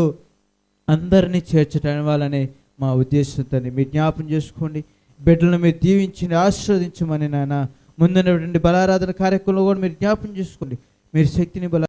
అందరినీ చేర్చడానికి వాళ్ళని మా ఉద్దేశంతో మీరు జ్ఞాపం చేసుకోండి బిడ్డలను మీరు దీవించి ఆశీర్వదించమని నాన్న ముందున్నటువంటి బలారాధన కార్యక్రమంలో కూడా మీరు జ్ఞాపం చేసుకోండి మీరు శక్తిని బల